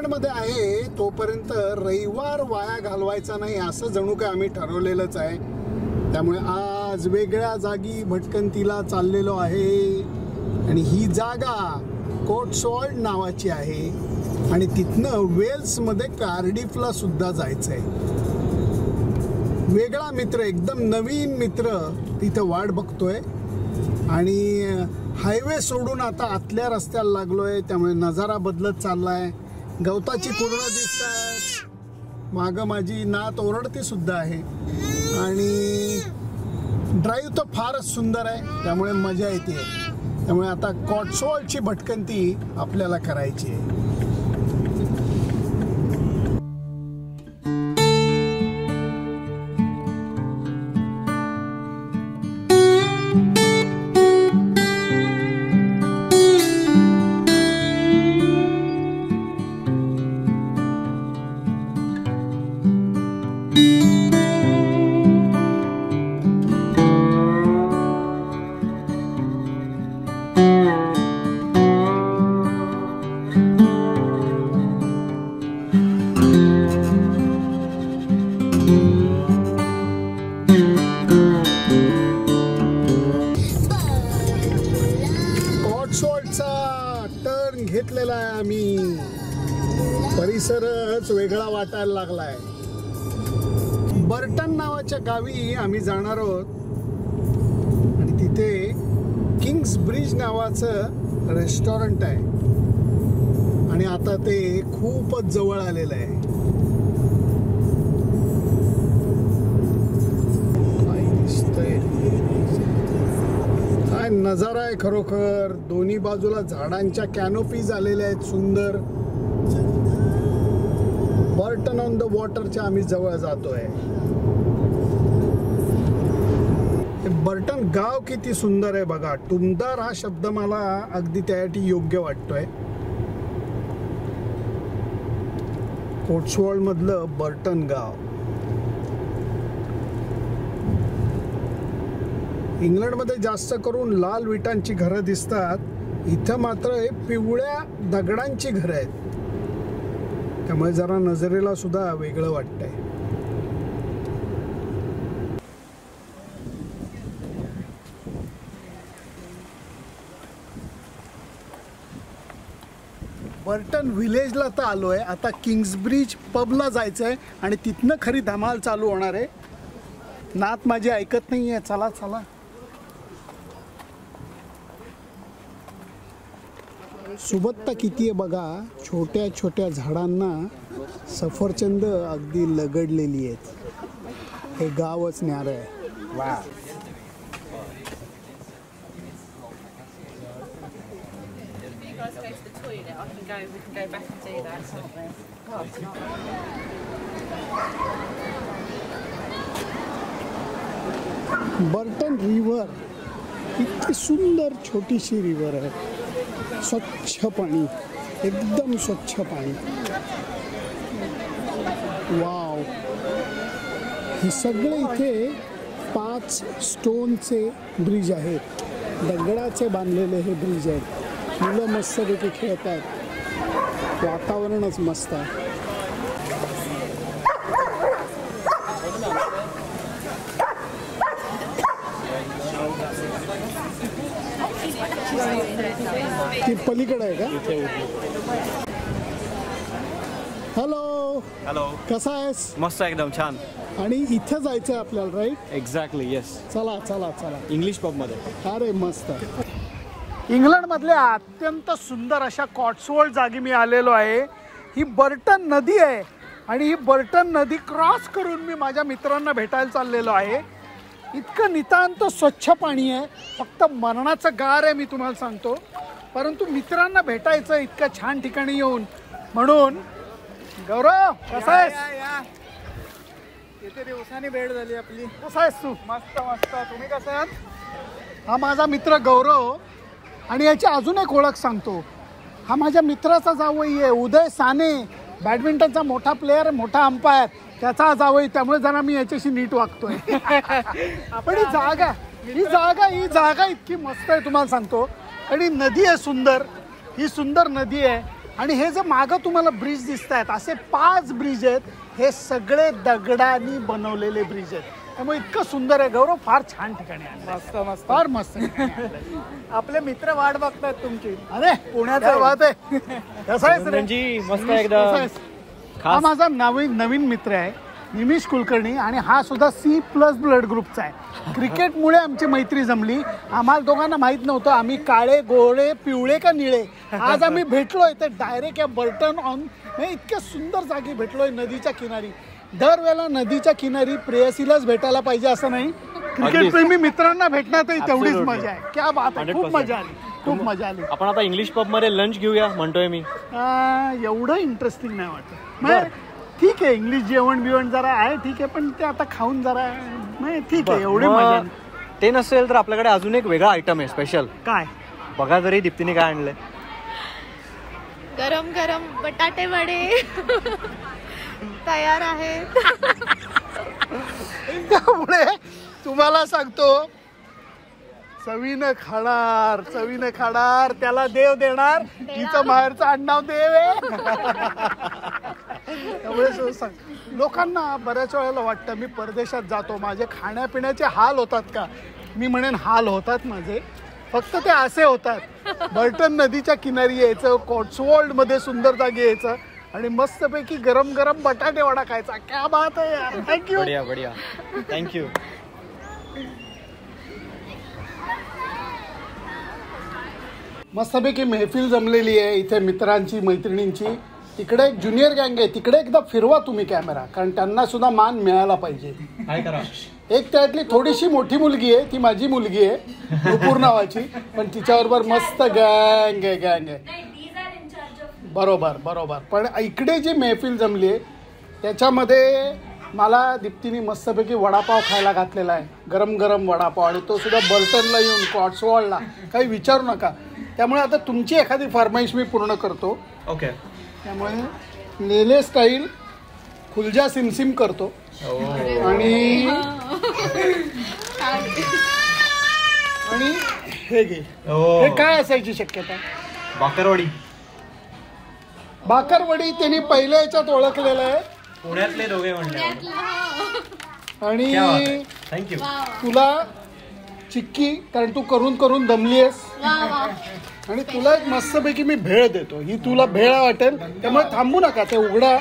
इंग्लंडमध्ये आहे तोपर्यंत रविवार वाया घालवायचा नाही असं जणू काय आम्ही ठरवलेलंच आहे. त्यामुळे आज वेगळ्या जागी भटकंतीला चाललेलो आहे आणि ही जागा कोट्सवॉल्ड नावाची आहे आणि तिथनं वेल्समध्ये कार्डिफला सुद्धा जायचं आहे. वेगळा मित्र, एकदम नवीन मित्र तिथं वाट बघतोय आणि हायवे सोडून आता आतल्या रस्त्याला लागलोय. त्यामुळे नजारा बदलत चाललाय. गवताची कुरणं दिसतात. मागं माझी नात ओरडती सुद्धा आहे आणि ड्राईव्ह तर फारच सुंदर आहे. त्यामुळे मजा येते. त्यामुळे आता कॉट्सवॉल्डची भटकंती आपल्याला करायची आहे. टर्न घेतलेला आहे आम्ही. परिसरच वेगळा वाटायला लागलाय. बर्टन नावाच्या गावी आम्ही जाणार आहोत आणि तिथे किंग्स ब्रिज नावाचं रेस्टॉरंट आहे आणि आता ते खूपच जवळ आलेलं आहे. काय नजारा आहे खरोखर. दोन्ही बाजूला झाडांच्या कॅनोपीज आलेल्या आहेत सुंदर. बर्टन ऑन द वॉटरच्या आम्ही जवळ जातोय. बर्टन गाव किती सुंदर आहे बघा. टुमदार हा शब्द मला अगदी त्यासाठी योग्य वाटतोय. कोट्सवॉल्ड मधलं बर्टन गाव. इंग्लंडमध्ये जास्त करून लाल विटांची घरं दिसतात. इथं मात्र हे पिवळ्या दगडांची घरं आहेत. त्यामुळे जरा नजरेला सुद्धा वेगळं वाटतंय. बर्टन विलेजला तर आलोय. आता किंग्सब्रिज पबला जायचंय आणि तिथनं खरी धमाल चालू होणार आहे. नात माझी ऐकत नाहीये. चला चला. सुबत्ता किती आहे बघा. छोट्या छोट्या झाडांना सफरचंद अगदी लगडलेली आहेत. हे गावच न्यारं आहे. वा. बर्टन रिव्हर इतकी सुंदर छोटीशी रिव्हर आहे. स्वच्छ पाणी, एकदम स्वच्छ पाणी. वाव. हे सगळे इथे 5 स्टोनचे ब्रिज आहेत. दगडाचे बांधलेले हे ब्रिज आहेत. मुलं मस्तपैकी खेळत आहेत. वातावरणच मस्त आहे. ती पलीकडे आहे का? हॅलो. हॅलो. कसा आहेस? मस्त एकदम छान. आणि इथे जायचं आहे आपल्याला, राईट? एक्झॅक्टली. येस. चला चला चला. इंग्लिश पब मध्ये. अरे मस्त. इंग्लंड मधल्या अत्यंत सुंदर अशा कॉट्सवॉल्ड जागी मी आलेलो आहे. ही बर्टन नदी आहे आणि ही बर्टन नदी क्रॉस करून मी माझ्या मित्रांना भेटायला चाललेलो आहे. इतकं नितांत स्वच्छ पाणी आहे. फक्त मरणाचं गार आहे मी तुम्हाला सांगतो. परंतु मित्रांना भेटायचं इतकं छान ठिकाणी येऊन. म्हणून गौरव कसा आहेस? किती दिवसांनी भेट झाली आपली. कसा आहेस तू? मस्त मस्त. तुम्ही कसं आहात? हा माझा मित्र गौरव. आणि याची अजून एक ओळख सांगतो. हा माझ्या मित्राचा जावई आहे उदय साने. बॅडमिंटनचा मोठा प्लेअर, मोठा अंपायर. त्याचा जावई. त्यामुळे जरा मी याच्याशी नीट वागतोय. पण ही जागा इतकी मस्त आहे तुम्हाला सांगतो. आणि नदी आहे सुंदर. ही सुंदर नदी आहे आणि हे जे मागं तुम्हाला ब्रिज दिसत आहेत असे 5 ब्रिज आहेत. हे सगळे दगडांनी बनवलेले ब्रिज आहेत. त्यामुळे इतकं सुंदर आहे. गौरव फार छान ठिकाणी आहे. मस्त मस्त. फार मस्त ठिकाणी आहे. आपले मित्र वाट बघतायत तुमची. अरे पुण्याचा बात आहे. कसा आहेस रे? जी मस्त कसा एकदम आहेस? हा माझा नवीन मित्र आहे निमिष कुलकर्णी आणि हा सुद्धा C+ ब्लड ग्रुपचा आहे. क्रिकेटमुळे आमची मैत्री जमली. आम्हाला दोघांना माहीत नव्हतं आम्ही काळे गोळे पिवळे का निळे. आज आम्ही भेटलोय तर डायरेक्ट या बर्टन ऑन इतक्या सुंदर जागी भेटलोय नदीच्या किनारी. दरवेळेला नदीच्या किनारी प्रेयसीलाच भेटायला पाहिजे असं नाही. क्रिकेट प्रेमी मित्रांना भेटण्यातही तेवढीच मजा आहे. क्या बात आहे. खूप मजा आली. खूप मजा आली. आपण आता इंग्लिश पब मध्ये लंच घेऊया म्हणतोय मी. एवढं इंटरेस्टिंग नाही वाटत. ठीक आहे इंग्लिश जेवण बिवण जरा आहे ठीक आहे पण ते आता खाऊन जरा नाही ठीक आहे एवढी मजा नाही. ते नसेल तर आपल्याकडे अजून एक वेगळा आयटम आहे स्पेशल. काय बघा तरी दीप्तीने काय आणलंय. गरम गरम बटाटे वडे तयार आहेत. त्यामुळे तुम्हाला सांगतो चवीनं खाणार त्याला देव देणार. हिचं माहेरचं आडनाव देव आहे. त्यामुळे सांग लोकांना बऱ्याच वेळेला वाटतं मी परदेशात जातो माझे खाण्यापिण्याचे हाल होतात का. मी म्हणेन हाल होतात माझे फक्त ते असे होतात. बर्टन नदीच्या किनारी यायचं कॉट्सवॉल्ड मध्ये सुंदर जागी यायचं आणि मस्तपैकी गरम गरम बटाटे वडा खायचा. क्या बात आहे यार. थँक्यू. बढिया बढिया थँक्यू. मस्तपैकी मेहफिल जमलेली आहे इथे मित्रांची मैत्रिणींची. तिकडे एक ज्युनियर गँग आहे तिकडे एकदा फिरवा तुम्ही कॅमेरा कारण त्यांना सुद्धा मान मिळायला पाहिजे. काय करा. एक त्यातली थोडीशी मोठी मुलगी आहे ती माझी मुलगी आहे नुपूर नावाची पण तिच्याबरोबर मस्त गँग आहे. बरोबर पण इकडे जी मेहफिल जमली आहे त्याच्यामध्ये मला दीप्तीने मस्तपैकी वडापाव खायला घातलेला आहे. गरम गरम वडापाव आणि तो सुद्धा बर्टनला येऊन कॉट्सवॉल्डला. काही विचारू नका. त्यामुळे आता तुमची एखादी फरमाईश मी पूर्ण करतो. ओके. त्यामुळे लेले स्टाईल खुलजा सिमसिम करतो आणि हे घे. हे काय असायची शक्यता. बाकरवडी त्यांनी पहिल्या याच्यात ओळखलेलं आहे. पुण्यातले दोघे म्हणले. आणि थँक्यू. तुला चिक्की कारण तू करून दमली आहेस आणि तुला एक मस्तपैकी मी भेळ देतो. ही तुला भेळ वाटेल त्यामुळे थांबू नका ते उघडा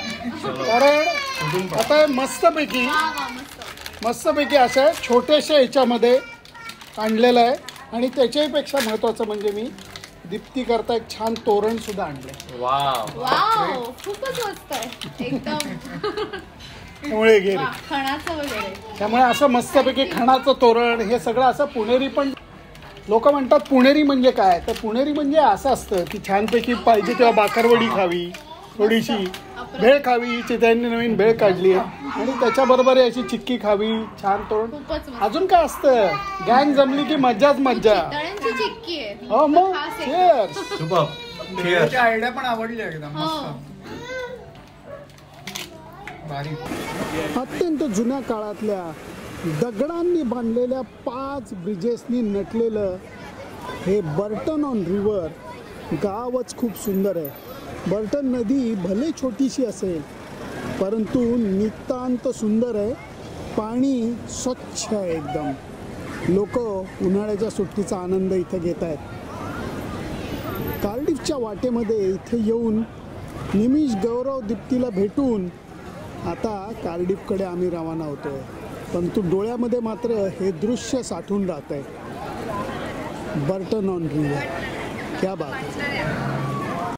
कारण आता मस्तपैकी अशा छोट्याशा ह्याच्यामध्ये आणलेलं आहे. आणि त्याच्याहीपेक्षा महत्वाचं म्हणजे मी दीप्ती करता एक छान तोरण सुद्धा आणलंय. वाव खूपच मस्त आहे एकदम. त्यामुळे घे रे. खणाचं वगैरे. त्यामुळे असं मस्तपैकी खणाचं तोरण हे सगळं असं पुणेरी पण लोक म्हणतात पुणेरी म्हणजे काय तर पुणेरी म्हणजे असं असतं की छानपैकी पाहिजे तेव्हा बाकरवडी खावी थोडीशी भेळ खावी. चित्यांनी नवीन भेळ काढली आहे आणि त्याच्याबरोबर अशी चिक्की खावी छान तोरण. अजून काय असतं गँग जमली की मज्जाच मज्जा. तळ्यांची चिक्की आहे. हो मग cheers. आयडिया पण आवडली एकदम अत्यंत जुन्या काळातल्या दगडांनी बांधलेल्या 5 ब्रिजेसनी नटलेलं हे बर्टन ऑन रिव्हर गावच खूप सुंदर आहे. बर्टन नदी भले छोटीशी असेल परंतु नितांत सुंदर आहे. पाणी स्वच्छ आहे एकदम. लोक उन्हाळ्याच्या सुट्टीचा आनंद इथे घेत आहेत. कार्डिफच्या वाटेमध्ये इथे येऊन निमिष गौरव दीप्तीला भेटून आता कार्डिफकडे आम्ही रवाना होतोय. परंतु डोळ्यामध्ये मात्र हे दृश्य साठून राहत आहे. बर्टन ऑन रिव्हर क्या बात आहे.